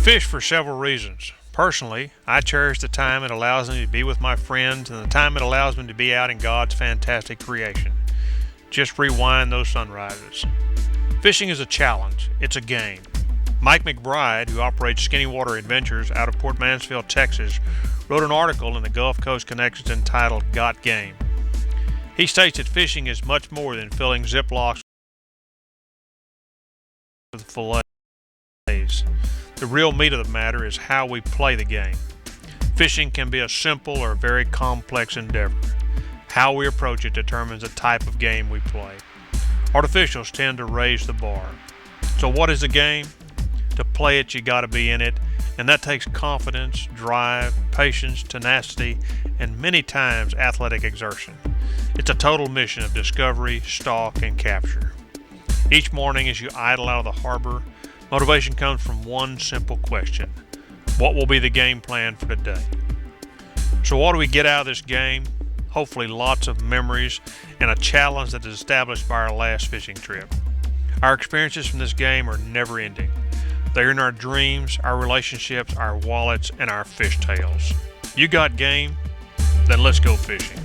fish for several reasons. Personally, I cherish the time it allows me to be with my friends and the time it allows me to be out in God's fantastic creation. Just rewind those sunrises. Fishing is a challenge. It's a game. Mike McBride, who operates Skinny Water Adventures out of Port Mansfield, Texas, wrote an article in the Gulf Coast Connections entitled Got Game. He states that fishing is much more than filling Ziplocs with fillets. The real meat of the matter is how we play the game. Fishing can be a simple or very complex endeavor. How we approach it determines the type of game we play. Artificials tend to raise the bar. So what is the game? To play it, you gotta be in it, and that takes confidence, drive, patience, tenacity, and many times athletic exertion. It's a total mission of discovery, stalk, and capture. Each morning as you idle out of the harbor, motivation comes from one simple question. What will be the game plan for today? So what do we get out of this game? Hopefully lots of memories and a challenge that is established by our last fishing trip. Our experiences from this game are never ending. They're in our dreams, our relationships, our wallets, and our fish tails. You got game? Then let's go fishing.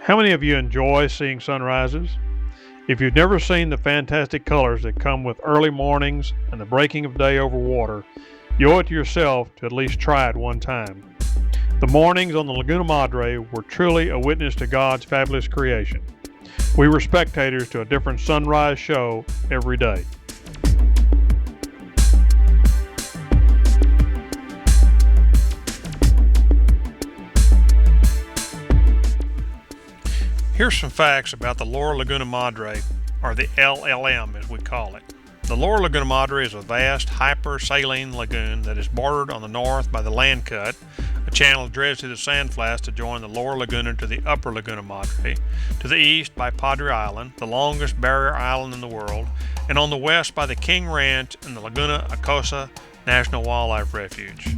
How many of you enjoy seeing sunrises? If you've never seen the fantastic colors that come with early mornings and the breaking of day over water, you owe it to yourself to at least try it one time. The mornings on the Laguna Madre were truly a witness to God's fabulous creation. We were spectators to a different sunrise show every day. Here's some facts about the Lower Laguna Madre, or the LLM as we call it. The Lower Laguna Madre is a vast hyper-saline lagoon that is bordered on the north by the Land Cut, a channel dredged through the sand flats to join the Lower Laguna to the Upper Laguna Madre, to the east by Padre Island, the longest barrier island in the world, and on the west by the King Ranch and the Laguna Acosa National Wildlife Refuge.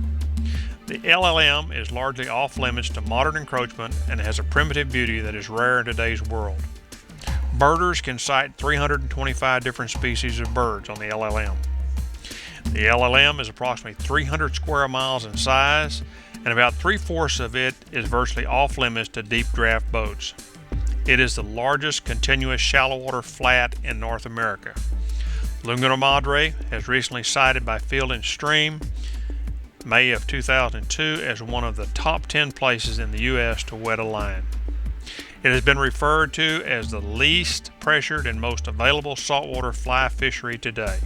The LLM is largely off-limits to modern encroachment and has a primitive beauty that is rare in today's world. Birders can cite 325 different species of birds on the LLM. The LLM is approximately 300 square miles in size, and about 3/4 of it is virtually off-limits to deep draft boats. It is the largest continuous shallow water flat in North America. Laguna Madre has recently cited by Field and Stream May of 2002 as one of the top 10 places in the U.S. to wet a line. It has been referred to as the least pressured and most available saltwater fly fishery today.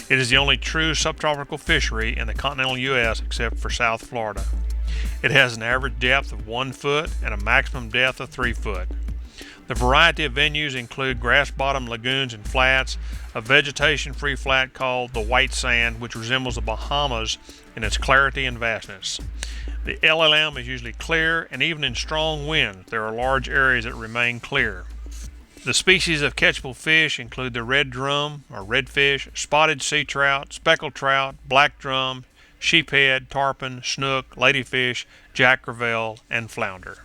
It is the only true subtropical fishery in the continental U.S. except for South Florida. It has an average depth of 1 foot and a maximum depth of 3 foot. The variety of venues include grass-bottom lagoons and flats, a vegetation-free flat called the White Sand, which resembles the Bahamas in its clarity and vastness. The LLM is usually clear, and even in strong winds, there are large areas that remain clear. The species of catchable fish include the red drum, or redfish, spotted sea trout, speckled trout, black drum, sheephead, tarpon, snook, ladyfish, jack crevalle, and flounder.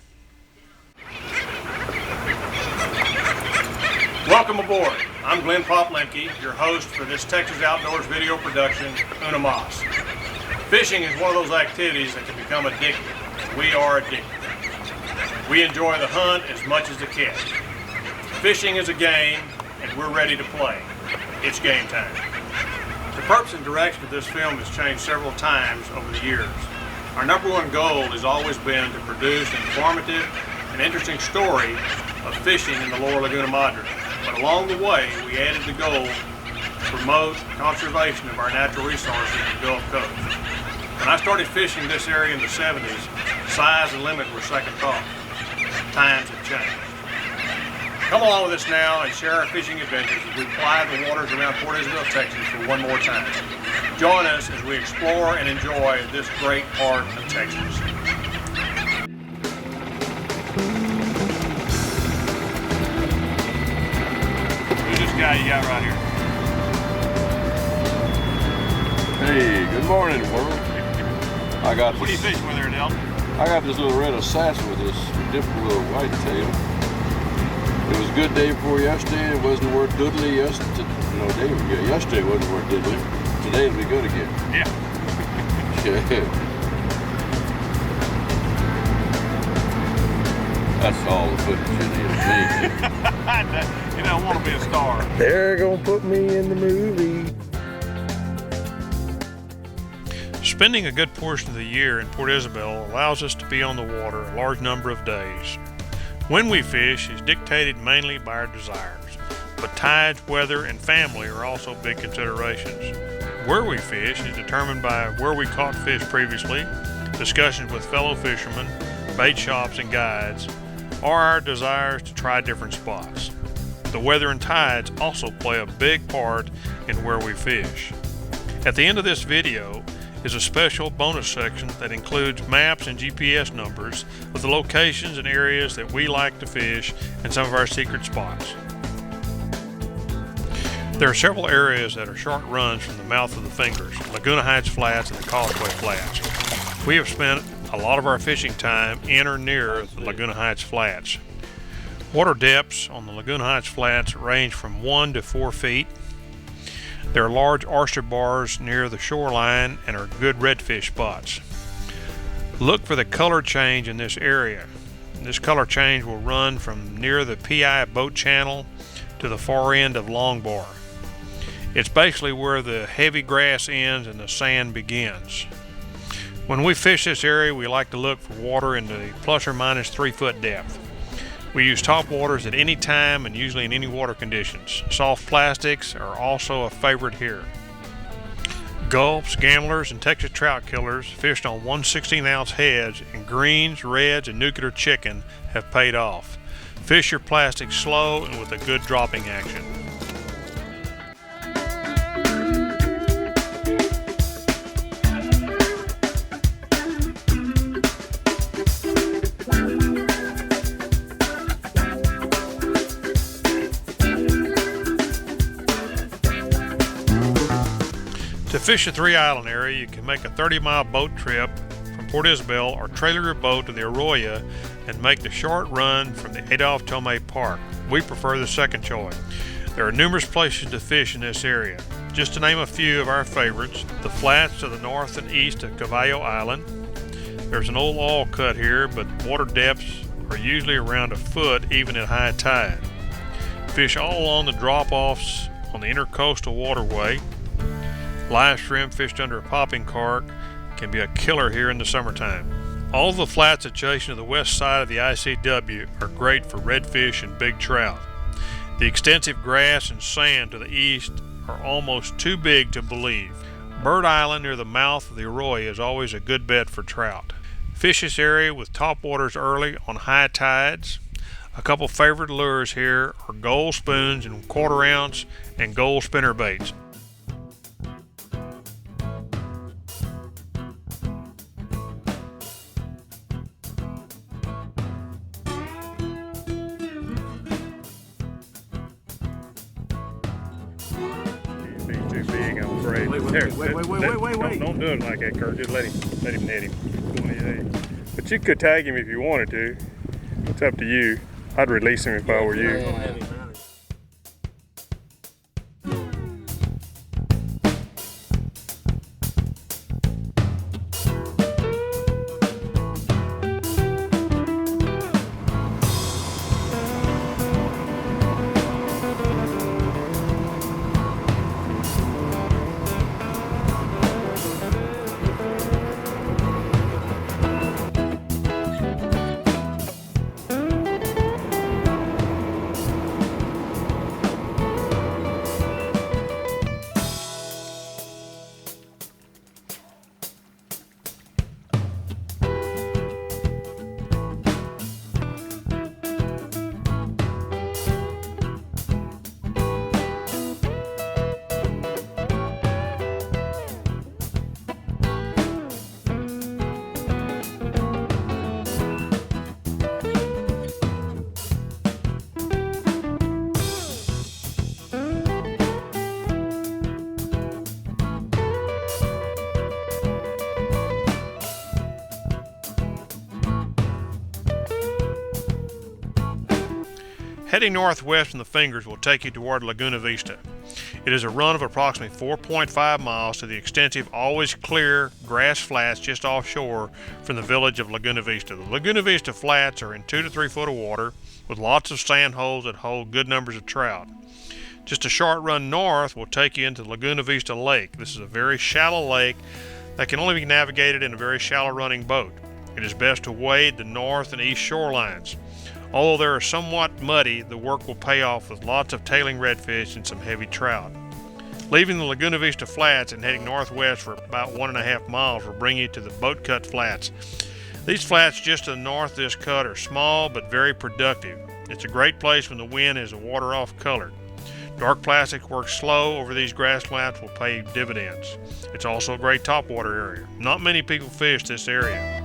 Welcome aboard. I'm Glenn Poplemke, your host for this Texas Outdoors video production, Una Mas. Fishing is one of those activities that can become addictive, and we are addicted. We enjoy the hunt as much as the catch. Fishing is a game, and we're ready to play. It's game time. The purpose and direction of this film has changed several times over the years. Our number one goal has always been to produce an informative and interesting story of fishing in the Lower Laguna Madre. But along the way, we added the goal to promote conservation of our natural resources in the Gulf Coast. And When I started fishing this area in the 70s, size and limit were second thought. Times have changed. Come along with us now and share our fishing adventures as we ply the waters around Port Isabel, Texas for one more time. Join us as we explore and enjoy this great part of Texas. Who's this guy you got right here? Hey, good morning, world. What are you fishing with there, Del? I got this little red assassin with this different little whitetail. It was a good day before yesterday. It wasn't the word doodly yesterday. No, yesterday wasn't the word doodly. Today it'll be good again. Yeah. That's all the footage you need. You don't want to be a star. They're gonna put me in the movie. Spending a good portion of the year in Port Isabel allows us to be on the water a large number of days. When we fish is dictated mainly by our desires, but tides, weather, and family are also big considerations. Where we fish is determined by where we caught fish previously, discussions with fellow fishermen, bait shops and guides, or our desires to try different spots. The weather and tides also play a big part in where we fish. At the end of this video is a special bonus section that includes maps and GPS numbers with the locations and areas that we like to fish and some of our secret spots. There are several areas that are short runs from the mouth of the Fingers, Laguna Heights Flats and the Causeway Flats. We have spent a lot of our fishing time in or near the Laguna Heights Flats. Water depths on the Laguna Heights Flats range from 1 to 4 feet. There are large oyster bars near the shoreline and are good redfish spots. Look for the color change in this area. This color change will run from near the PI boat channel to the far end of Long Bar. It's basically where the heavy grass ends and the sand begins. When we fish this area, we like to look for water in the plus or minus 3 foot depth. We use top waters at any time and usually in any water conditions. Soft plastics are also a favorite here. Gulps, gamblers, and Texas trout killers fished on 1/16-ounce heads and greens, reds, and nuclear chicken have paid off. Fish your plastics slow and with a good dropping action. To fish the Three Island area, you can make a 30-mile boat trip from Port Isabel or trailer your boat to the Arroyo and make the short run from the Adolph Tomei Park. We prefer the second choice. There are numerous places to fish in this area. Just to name a few of our favorites, the flats to the north and east of Cavallo Island. There's an old oil cut here, but water depths are usually around a foot even at high tide. Fish all along the drop-offs on the intercoastal waterway. Live shrimp fished under a popping cork can be a killer here in the summertime. All the flats adjacent to the west side of the ICW are great for redfish and big trout. The extensive grass and sand to the east are almost too big to believe. Bird Island near the mouth of the Arroyo is always a good bet for trout. Fish this area with top waters early on high tides. A couple favorite lures here are gold spoons and 1/4 ounce and gold spinner baits. Too big, I'm afraid. Wait. Don't do it like that, Kurt. Just let him net him. But you could tag him if you wanted to. It's up to you. I'd release him if I were you. Heading northwest from the Fingers will take you toward Laguna Vista. It is a run of approximately 4.5 miles to the extensive, always clear grass flats just offshore from the village of Laguna Vista. The Laguna Vista flats are in 2 to 3 foot of water with lots of sand holes that hold good numbers of trout. Just a short run north will take you into Laguna Vista Lake. This is a very shallow lake that can only be navigated in a very shallow running boat. It is best to wade the north and east shorelines. Although they are somewhat muddy, the work will pay off with lots of tailing redfish and some heavy trout. Leaving the Laguna Vista Flats and heading northwest for about 1.5 miles will bring you to the Boat Cut Flats. These flats just to the north of this cut are small but very productive. It's a great place when the wind is a water off colored. Dark plastic works slow over these grass flats will pay dividends. It's also a great topwater area. Not many people fish this area.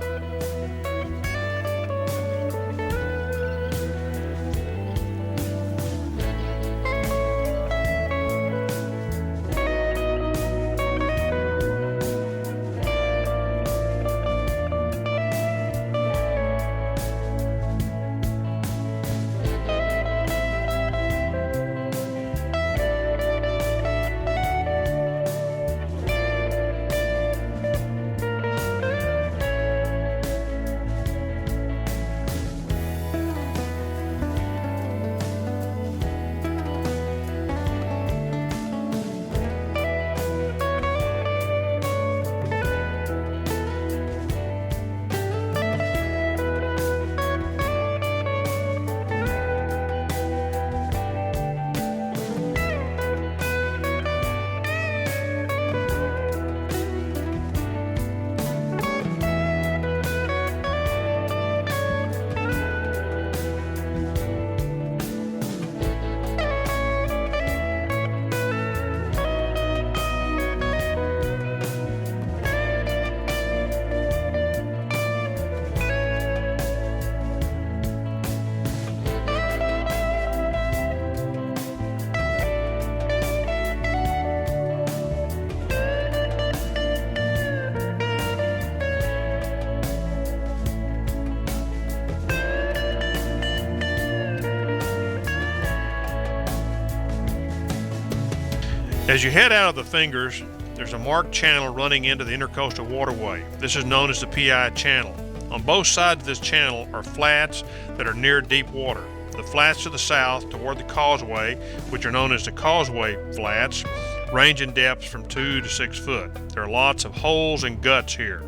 As you head out of the Fingers, there's a marked channel running into the Intercoastal Waterway. This is known as the PI Channel. On both sides of this channel are flats that are near deep water. The flats to the south toward the causeway, which are known as the Causeway Flats, range in depths from 2 to 6 foot. There are lots of holes and guts here.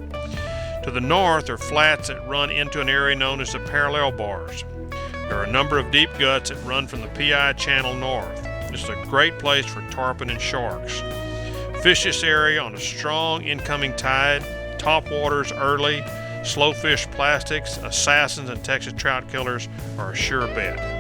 To the north are flats that run into an area known as the Parallel Bars. There are a number of deep guts that run from the PI Channel north. This is a great place for tarpon and sharks. Fish this area on a strong incoming tide, topwaters early, slow fish plastics, assassins, and Texas trout killers are a sure bet.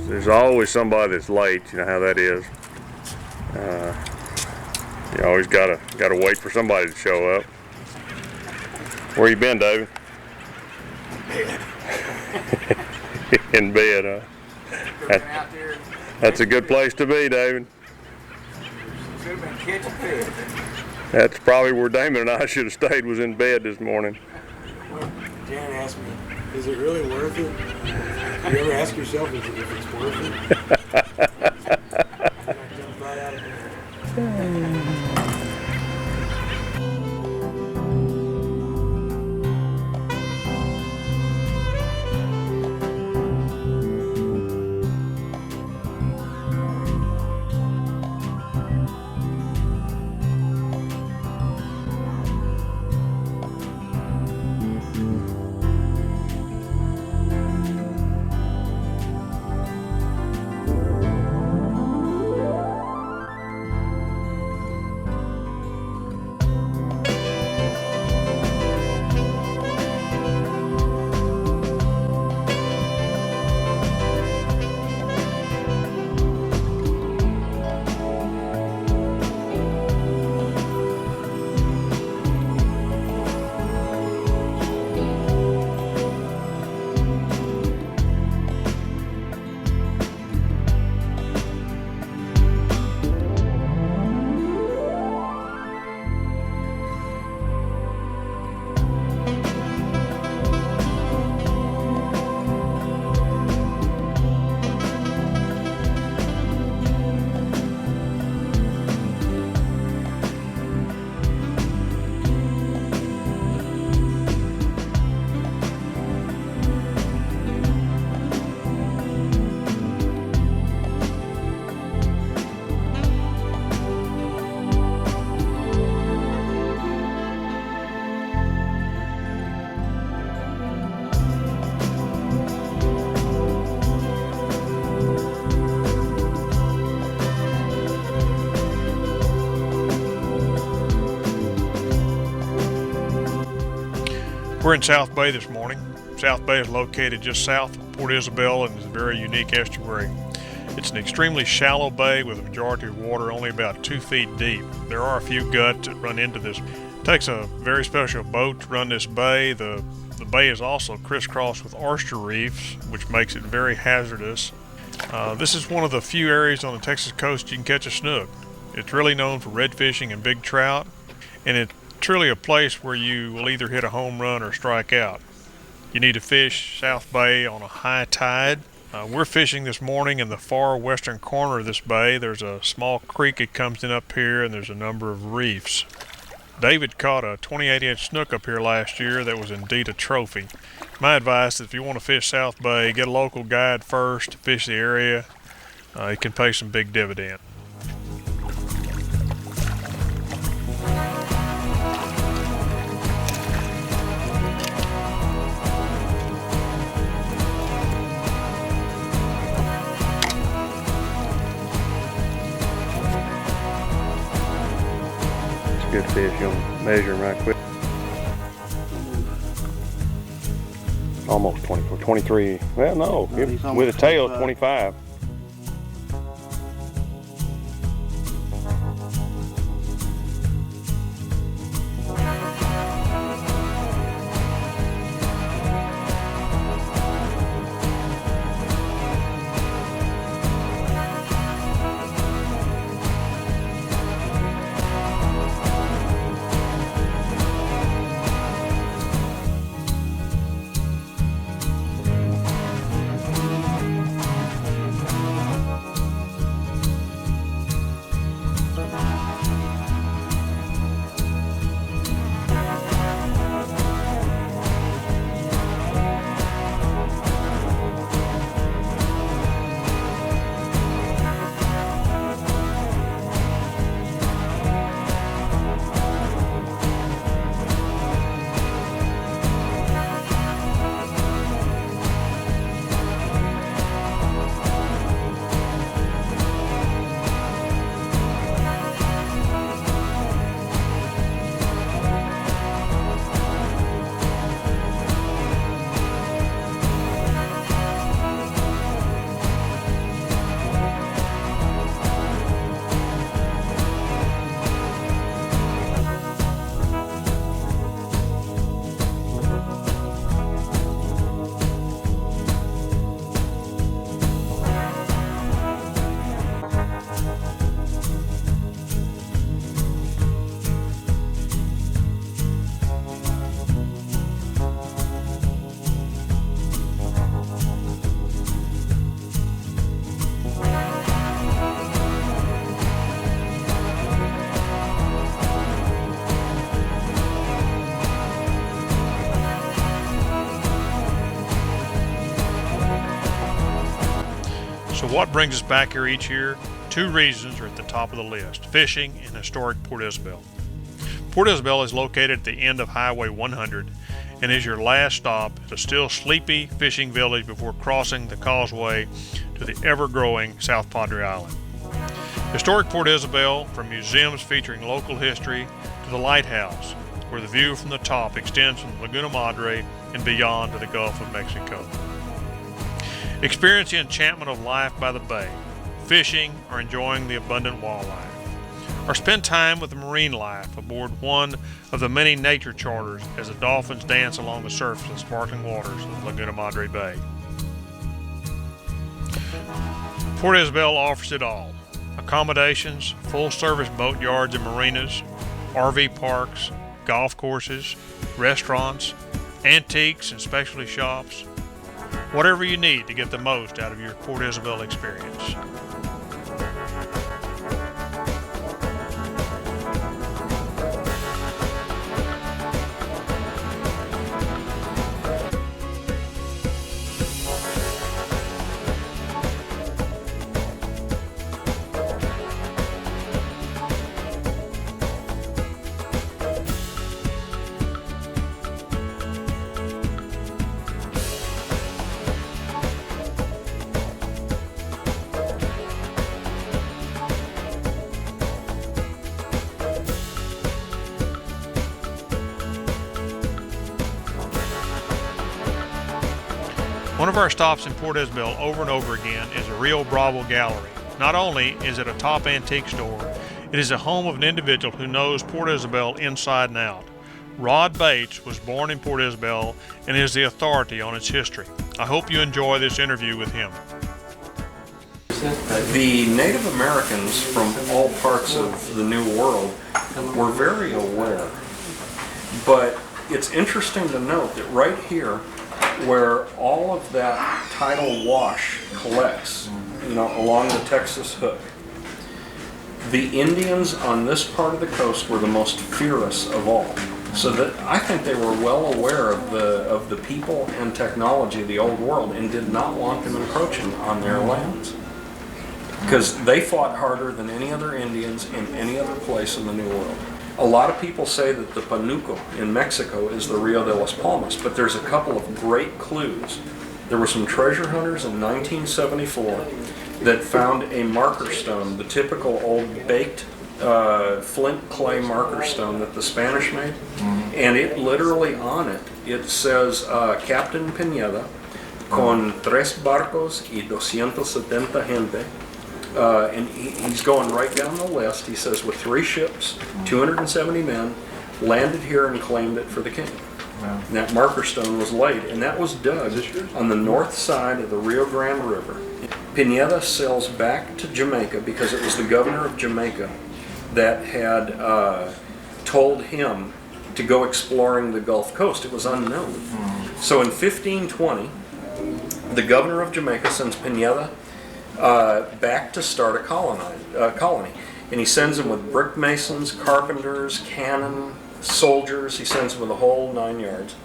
There's always somebody that's late. You know how that is. You always gotta wait for somebody to show up. Where you been, David? In bed, huh? That's a good place to be, David. Should have been catching fish. That's probably where Damon and I should have stayed, was in bed this morning. Well, Jan asked me, is it really worth it? You ever ask yourself if it's worth it? I jumped right out of bed. We're in South Bay this morning. South Bay is located just south of Port Isabel and is a very unique estuary. It's an extremely shallow bay with a majority of water only about 2 feet deep. There are a few guts that run into this. It takes a very special boat to run this bay. The bay is also crisscrossed with oyster reefs, which makes it very hazardous. This is one of the few areas on the Texas coast you can catch a snook. It's really known for red fishing and big trout, and it's truly a place where you will either hit a home run or strike out. You need to fish South Bay on a high tide. We're fishing this morning in the far western corner of this bay. There's a small creek that comes in up here, and there's a number of reefs. David caught a 28-inch snook up here last year that was indeed a trophy. My advice is if you want to fish South Bay, get a local guide first to fish the area. It can pay some big dividends. Good fish. You'll measure him right quick. Almost 24, 23. Well, no, with a tail, 25. So what brings us back here each year? 2 reasons are at the top of the list: fishing and historic Port Isabel. Port Isabel is located at the end of Highway 100 and is your last stop at a still sleepy fishing village before crossing the causeway to the ever-growing South Padre Island. Historic Port Isabel, from museums featuring local history to the lighthouse, where the view from the top extends from Laguna Madre and beyond to the Gulf of Mexico. Experience the enchantment of life by the bay, fishing or enjoying the abundant wildlife, or spend time with the marine life aboard one of the many nature charters as the dolphins dance along the surface of the sparkling waters of Laguna Madre Bay. Port Isabel offers it all: accommodations, full-service boat yards and marinas, RV parks, golf courses, restaurants, antiques and specialty shops. Whatever you need to get the most out of your Port Isabel experience. One of our stops in Port Isabel over and over again is the Rio Bravo Gallery. Not only is it a top antique store, it is a home of an individual who knows Port Isabel inside and out. Rod Bates was born in Port Isabel and is the authority on its history. I hope you enjoy this interview with him. The Native Americans from all parts of the New World were very aware, but it's interesting to note that right here, where all of that tidal wash collects, along the Texas Hook, the Indians on this part of the coast were the most fearless of all. So that I think they were well aware of the people and technology of the old world and did not want them encroaching on their lands. Because they fought harder than any other Indians in any other place in the New World. A lot of people say that the Panuco in Mexico is the Rio de las Palmas, but there's a couple of great clues. There were some treasure hunters in 1974 that found a marker stone, the typical old baked flint clay marker stone that the Spanish made, and it literally on it, it says Captain Pineda con 3 barcos y 270 gente. And he's going right down the list. He says, with 3 ships, 270 men, landed here and claimed it for the king. Wow. And that marker stone was laid, and that was dug on the north side of the Rio Grande River. Pineda sails back to Jamaica because it was the governor of Jamaica that had told him to go exploring the Gulf Coast. It was unknown. So in 1520, the governor of Jamaica sends Pineda back to start a colony. And he sends them with brick masons, carpenters, cannon, soldiers. He sends them with the whole 9 yards.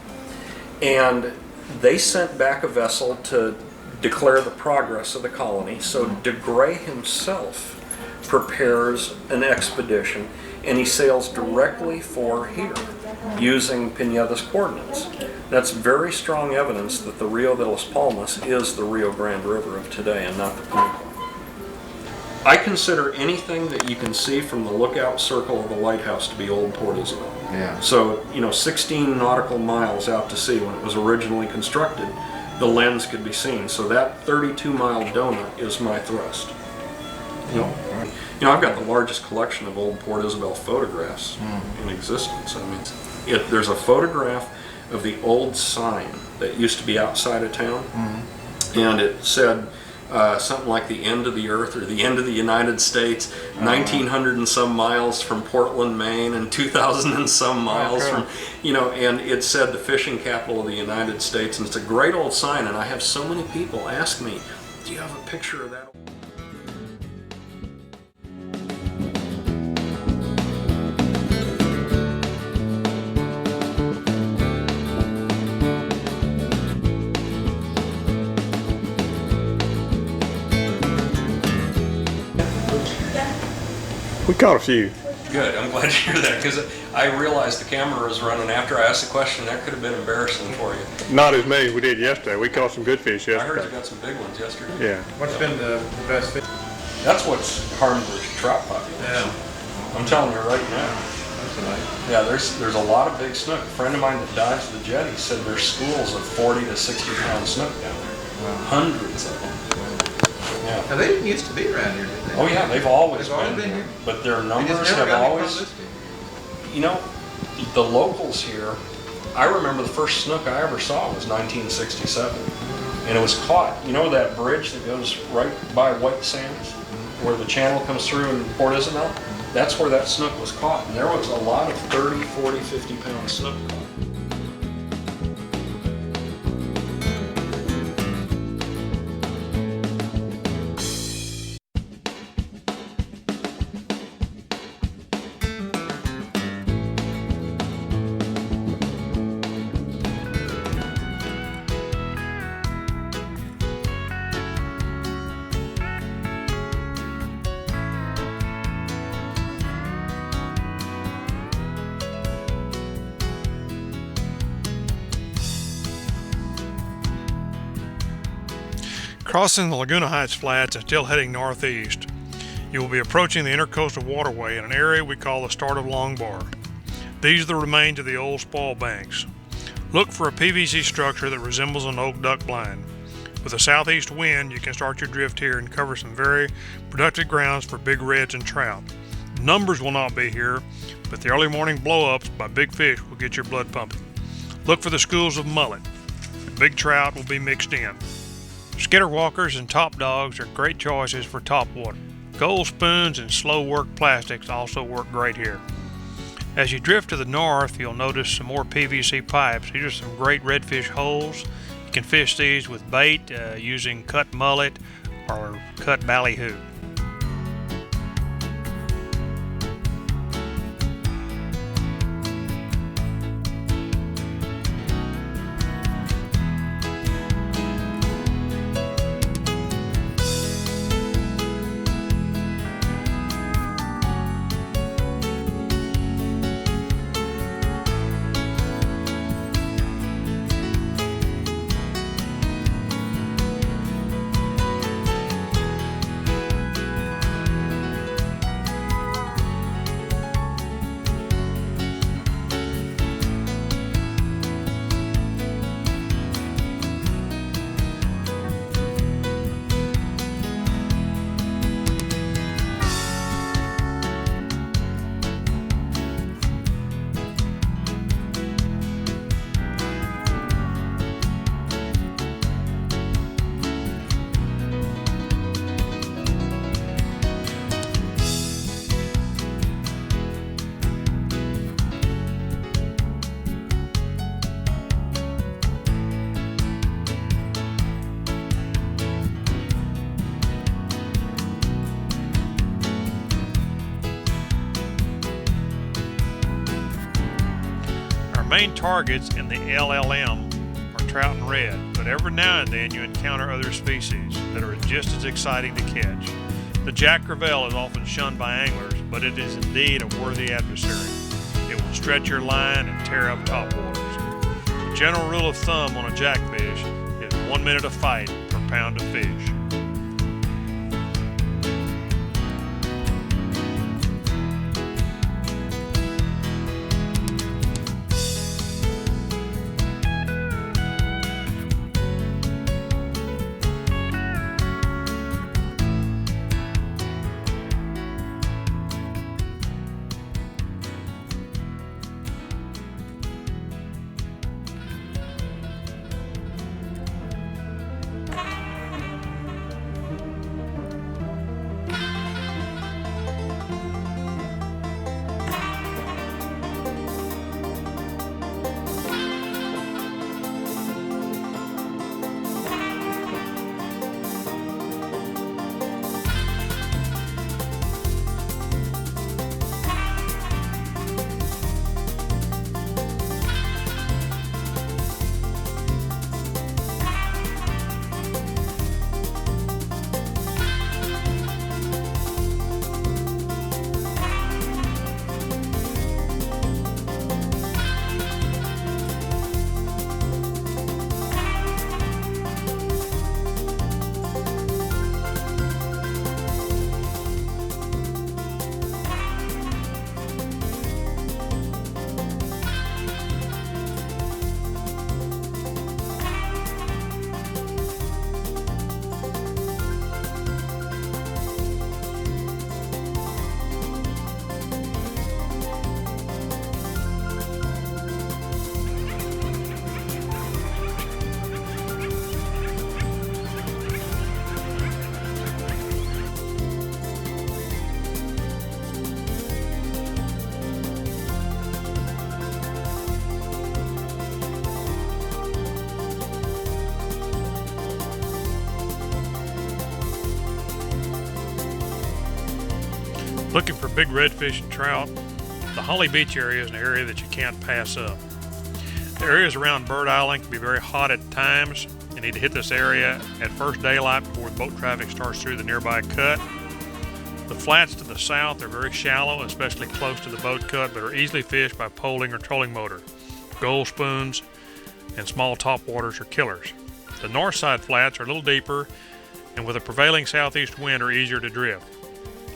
And they sent back a vessel to declare the progress of the colony. So de Grey himself prepares an expedition, and he sails directly for here using Pineda's coordinates. That's very strong evidence that the Rio de las Palmas is the Rio Grande River of today and not the Panuco. I consider anything that you can see from the lookout circle of the lighthouse to be old Port Isabel. Yeah. So, 16 nautical miles out to sea when it was originally constructed, the lens could be seen. So that 32-mile donut is my thrust. I've got the largest collection of old Port Isabel photographs in existence. I mean, there's a photograph of the old sign that used to be outside of town, and it said something like the end of the earth or the end of the United States, 1,900 and some miles from Portland, Maine, and 2,000 and some miles from, and it said the fishing capital of the United States, and it's a great old sign, and I have so many people ask me, do you have a picture of that? We caught a few. Good, I'm glad to hear that, because I realized the camera was running after I asked the question. That could have been embarrassing for you. Not as many as we did yesterday. We caught some good fish yesterday. I heard you got some big ones yesterday. Yeah. What's been the best fish? That's what's harmed the trout population. Yeah. I'm telling you right now. That's nice. Yeah, there's a lot of big snook. A friend of mine that dives the jetty said there's schools of 40 to 60 pound snook down there. Wow. Hundreds of them. Yeah. Now, they didn't used to be around here, did they? Oh yeah, they've always They've been here. But their They numbers just never have got any always, publicity. the locals here, I remember the first snook I ever saw was 1967. And it was caught, that bridge that goes right by White Sands, where the channel comes through in Port Isabel? That's where that snook was caught. And there was a lot of 30, 40, 50 pound snook caught. Crossing the Laguna Heights Flats and still heading northeast, you will be approaching the Intercoastal Waterway in an area we call the Start of Long Bar. These are the remains of the old spoil banks. Look for a PVC structure that resembles an oak duck blind. With a southeast wind, you can start your drift here and cover some very productive grounds for big reds and trout. Numbers will not be here, but the early morning blow-ups by big fish will get your blood pumping. Look for the schools of mullet. Big trout will be mixed in. Skitterwalkers and top dogs are great choices for topwater. Gold spoons and slow work plastics also work great here. As you drift to the north, you'll notice some more PVC pipes. These are some great redfish holes. You can fish these with bait using cut mullet or cut ballyhoo. Main targets in the LLM are trout and red, but every now and then you encounter other species that are just as exciting to catch. The jack crevalle is often shunned by anglers, but it is indeed a worthy adversary. It will stretch your line and tear up topwaters. The general rule of thumb on a jackfish is 1 minute of fight per pound of fish. Looking for big redfish and trout, the Holly Beach area is an area that you can't pass up. The areas around Bird Island can be very hot at times. You need to hit this area at first daylight before the boat traffic starts through the nearby cut. The flats to the south are very shallow, especially close to the boat cut, but are easily fished by poling or trolling motor. Gold spoons and small topwaters are killers. The north side flats are a little deeper and with a prevailing southeast wind are easier to drift.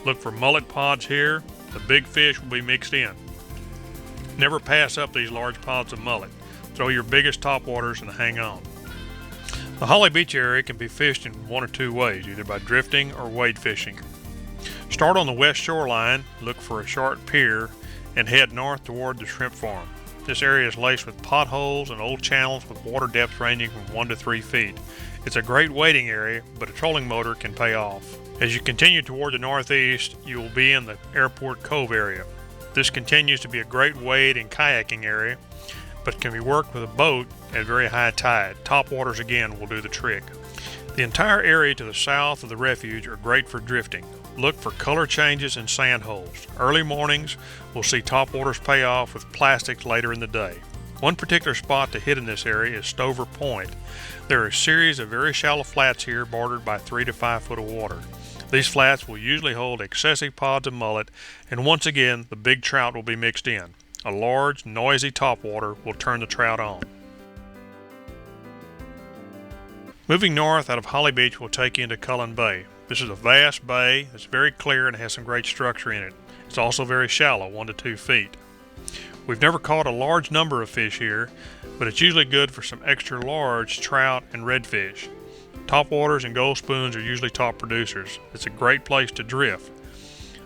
Look for mullet pods here. The big fish will be mixed in. Never pass up these large pods of mullet. Throw your biggest topwaters and hang on. The Holly Beach area can be fished in one or two ways, either by drifting or wade fishing. Start on the west shoreline, look for a short pier, and head north toward the shrimp farm. This area is laced with potholes and old channels with water depths ranging from 1 to 3 feet. It's a great wading area, but a trolling motor can pay off. As you continue toward the northeast, you will be in the Airport Cove area. This continues to be a great wade and kayaking area, but can be worked with a boat at very high tide. Top waters again will do the trick. The entire area to the south of the refuge are great for drifting. Look for color changes and sand holes. Early mornings will see topwaters pay off with plastics later in the day. One particular spot to hit in this area is Stover Point. There are a series of very shallow flats here bordered by 3 to 5 foot of water. These flats will usually hold excessive pods of mullet, and once again the big trout will be mixed in. A large, noisy topwater will turn the trout on. Moving north out of Holly Beach will take you into Cullen Bay. This is a vast bay that's very clear and has some great structure in it. It's also very shallow, 1 to 2 feet. We've never caught a large number of fish here, but it's usually good for some extra large trout and redfish. Topwaters and gold spoons are usually top producers. It's a great place to drift.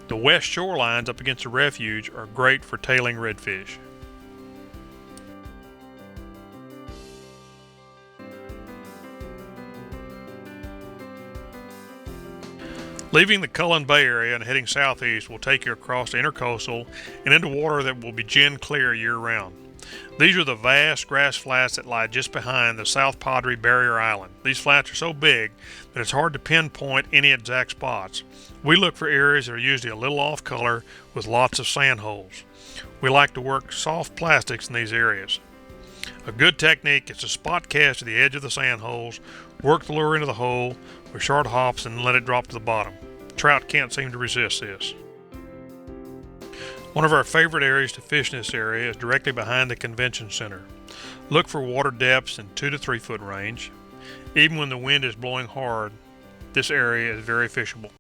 The west shorelines up against the refuge are great for tailing redfish. Leaving the Cullen Bay area and heading southeast will take you across the intercoastal and into water that will be gin clear year-round. These are the vast grass flats that lie just behind the South Padre Barrier Island. These flats are so big that it's hard to pinpoint any exact spots. We look for areas that are usually a little off color with lots of sand holes. We like to work soft plastics in these areas. A good technique is to spot cast to the edge of the sand holes, work the lure into the hole with short hops and let it drop to the bottom. Trout can't seem to resist this. One of our favorite areas to fish in this area is directly behind the convention center. Look for water depths in 2 to 3 foot range. Even when the wind is blowing hard, this area is very fishable.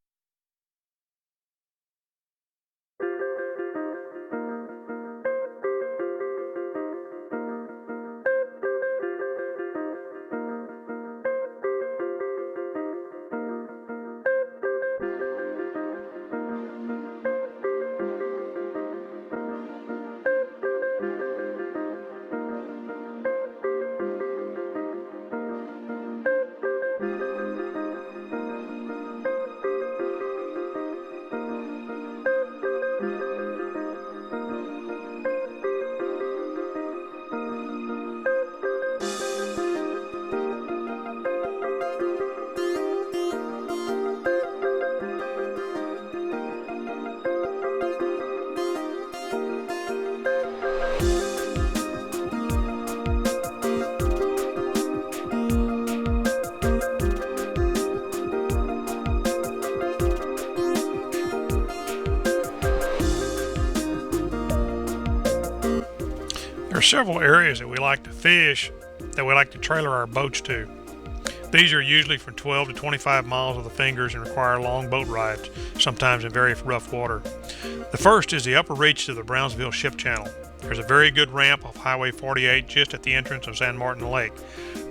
There are several areas that we like to fish that we like to trailer our boats to. These are usually from 12 to 25 miles of the fingers and require long boat rides, sometimes in very rough water. The first is the upper reach of the Brownsville Ship Channel. There's a very good ramp off Highway 48 just at the entrance of San Martin Lake.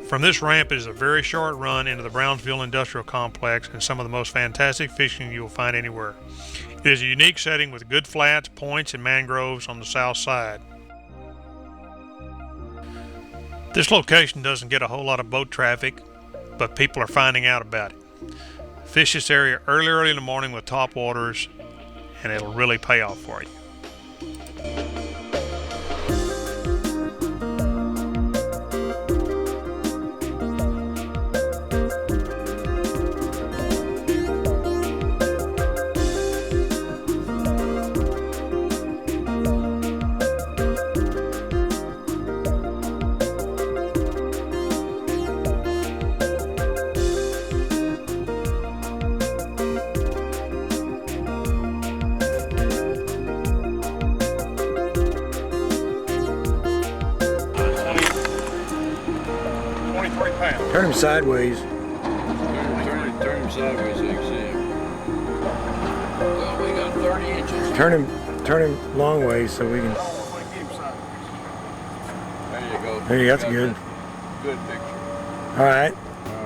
From this ramp it is a very short run into the Brownsville Industrial Complex and some of the most fantastic fishing you will find anywhere. It is a unique setting with good flats, points, and mangroves on the south side. This location doesn't get a whole lot of boat traffic, but people are finding out about it. Fish this area early in the morning with topwaters, and it'll really pay off for you. Turn him sideways. Turn him sideways so you can see him. Well, we got 30 inches. Turn him long ways so we can. There you go. Hey, that's good. Good picture. All right. All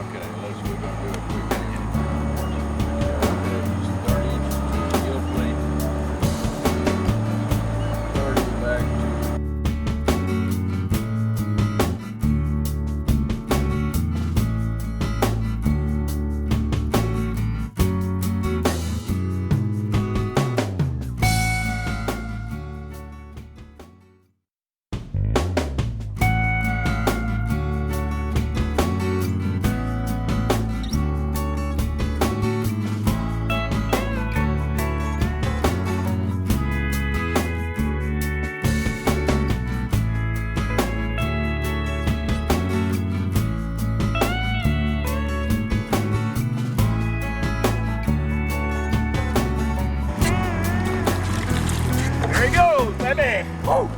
Yeah. Woo.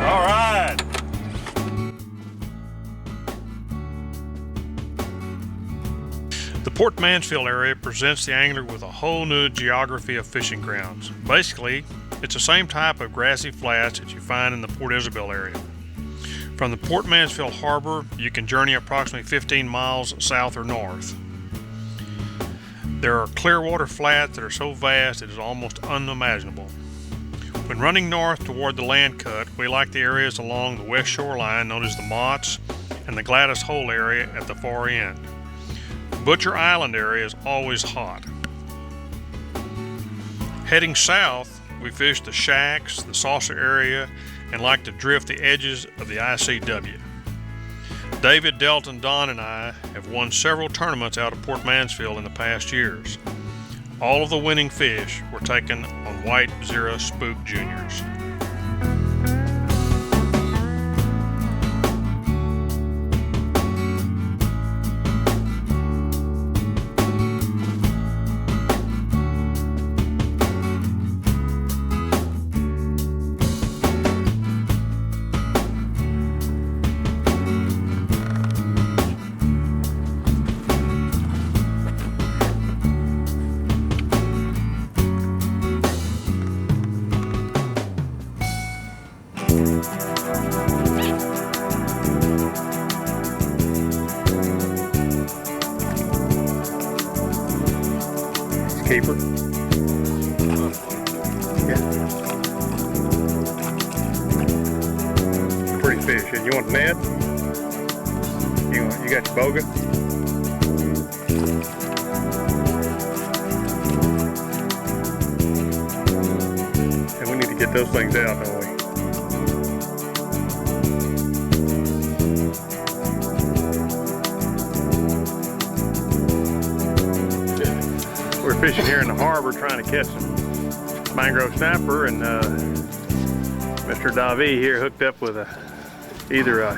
All right. The Port Mansfield area presents the angler with a whole new geography of fishing grounds. Basically, it's the same type of grassy flats that you find in the Port Isabel area. From the Port Mansfield Harbor, you can journey approximately 15 miles south or north. There are clear water flats that are so vast it is almost unimaginable. When running north toward the land cut, we like the areas along the west shoreline known as the Motts and the Gladys Hole area at the far end. Butcher Island area is always hot. Heading south, we fish the shacks, the saucer area, and like to drift the edges of the ICW. David, Delton, Don, and I have won several tournaments out of Port Mansfield in the past years. All of the winning fish were taken on White Zero Spook Juniors. Keeper. Yeah. Pretty fish. And you want Ned? You got your boga? And we need to get those things out, don't we? We're fishing here in the harbor trying to catch some mangrove snapper, and Mr. Davi here hooked up with either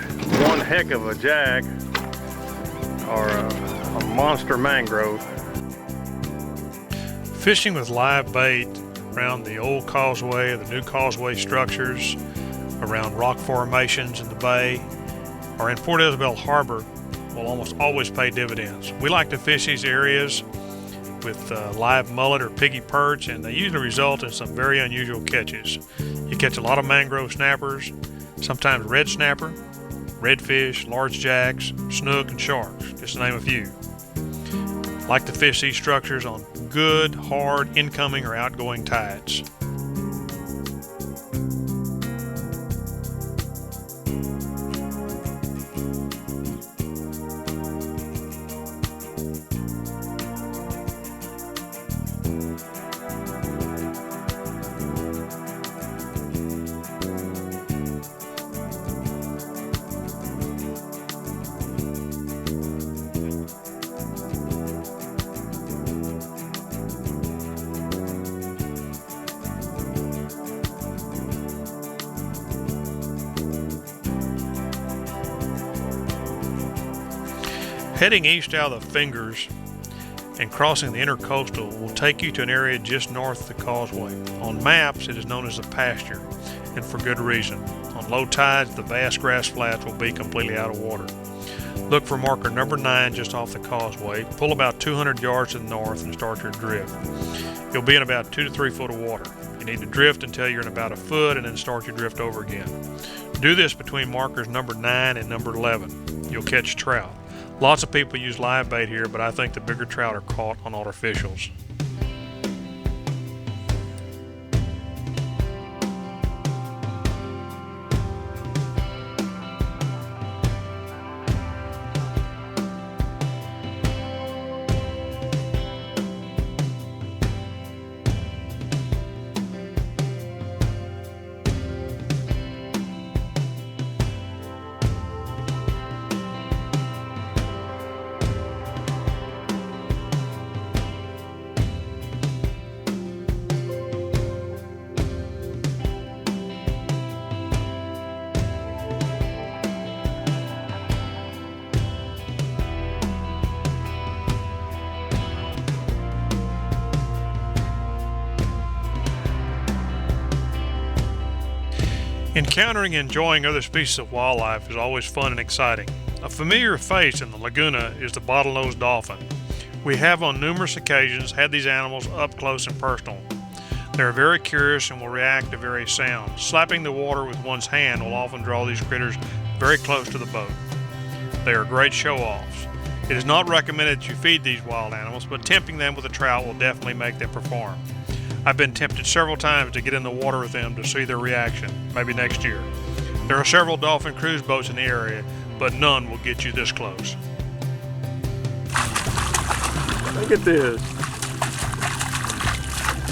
one heck of a jag or a monster mangrove. Fishing with live bait around the old causeway, the new causeway structures, around rock formations in the bay, or in Port Isabel Harbor will almost always pay dividends. We like to fish these areas with live mullet or piggy perch, and they usually result in some very unusual catches. You catch a lot of mangrove snappers, sometimes red snapper, redfish, large jacks, snook, and sharks, just to name a few. Like to fish these structures on good, hard, incoming or outgoing tides. Heading east out of the Fingers and crossing the intercoastal will take you to an area just north of the causeway. On maps, it is known as the pasture, and for good reason. On low tides, the vast grass flats will be completely out of water. Look for marker number 9 just off the causeway. Pull about 200 yards to the north and start your drift. You'll be in about 2 to 3 foot of water. You need to drift until you're in about a foot and then start your drift over again. Do this between markers number 9 and number 11. You'll catch trout. Lots of people use live bait here, but I think the bigger trout are caught on artificials. Encountering and enjoying other species of wildlife is always fun and exciting. A familiar face in the Laguna is the bottlenose dolphin. We have on numerous occasions had these animals up close and personal. They are very curious and will react to various sounds. Slapping the water with one's hand will often draw these critters very close to the boat. They are great show-offs. It is not recommended that you feed these wild animals, but tempting them with a trout will definitely make them perform. I've been tempted several times to get in the water with them to see their reaction, maybe next year. There are several dolphin cruise boats in the area, but none will get you this close. Look at this.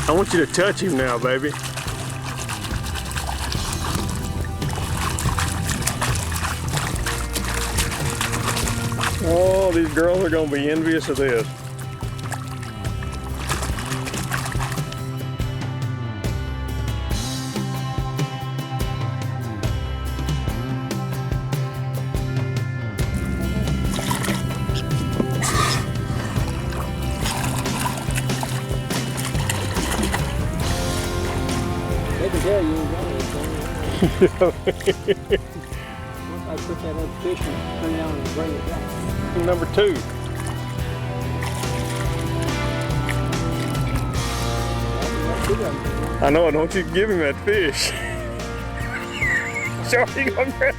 I want you to touch him now, baby. Oh, these girls are going to be envious of this. They can tell you ain't got anything. Once I put that other fish and turn down and bring it back. Number 2. I know, don't you give him that fish. Sure, you gonna grab.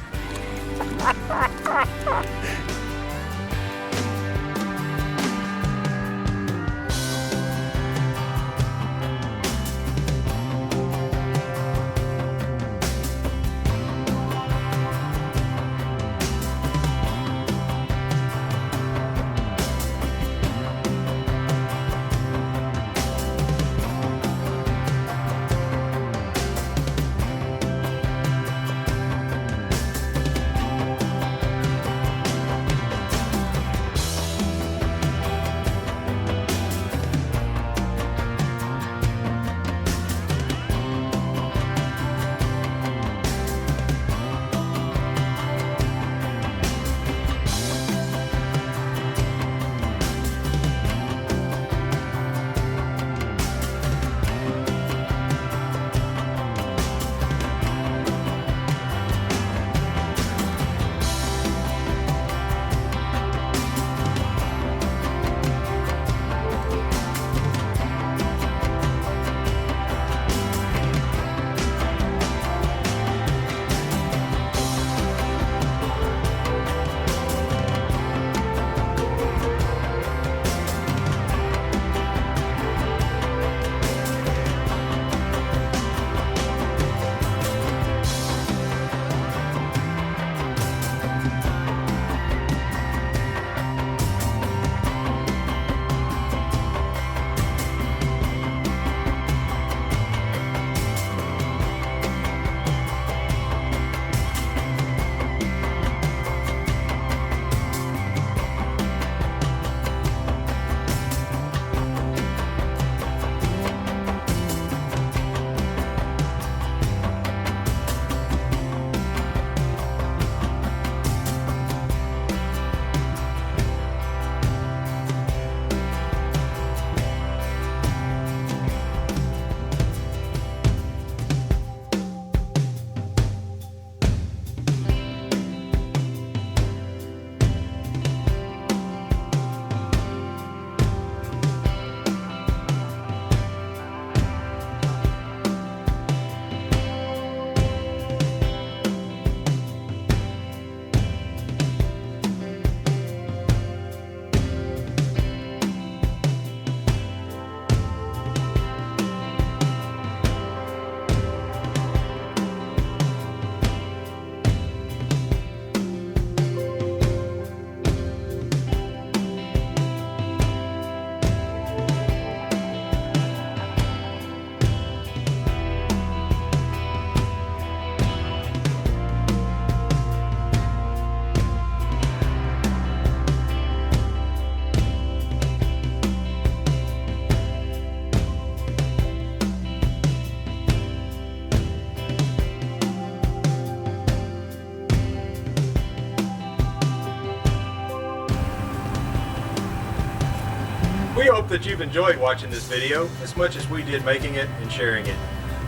We hope that you've enjoyed watching this video as much as we did making it and sharing it.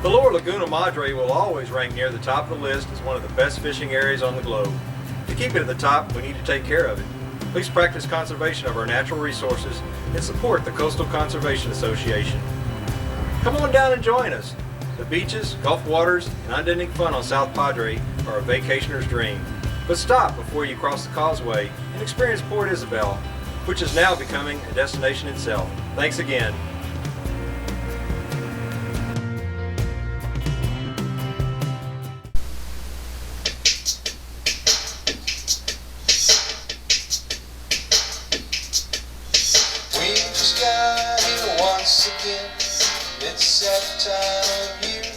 The Lower Laguna Madre will always rank near the top of the list as one of the best fishing areas on the globe. To keep it at the top, we need to take care of it. Please practice conservation of our natural resources and support the Coastal Conservation Association. Come on down and join us. The beaches, Gulf waters, and unending fun on South Padre are a vacationer's dream. But stop before you cross the causeway and experience Port Isabel, which is now becoming a destination itself. Thanks again. We just got here once again. It's that time of year.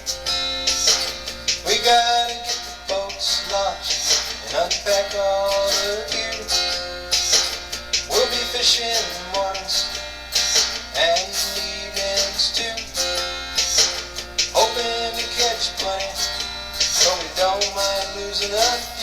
We gotta get the boats launched and unpack all the gear. We'll be fishing in the mornings and evenings too, hoping to catch plenty, so we don't mind losing a few.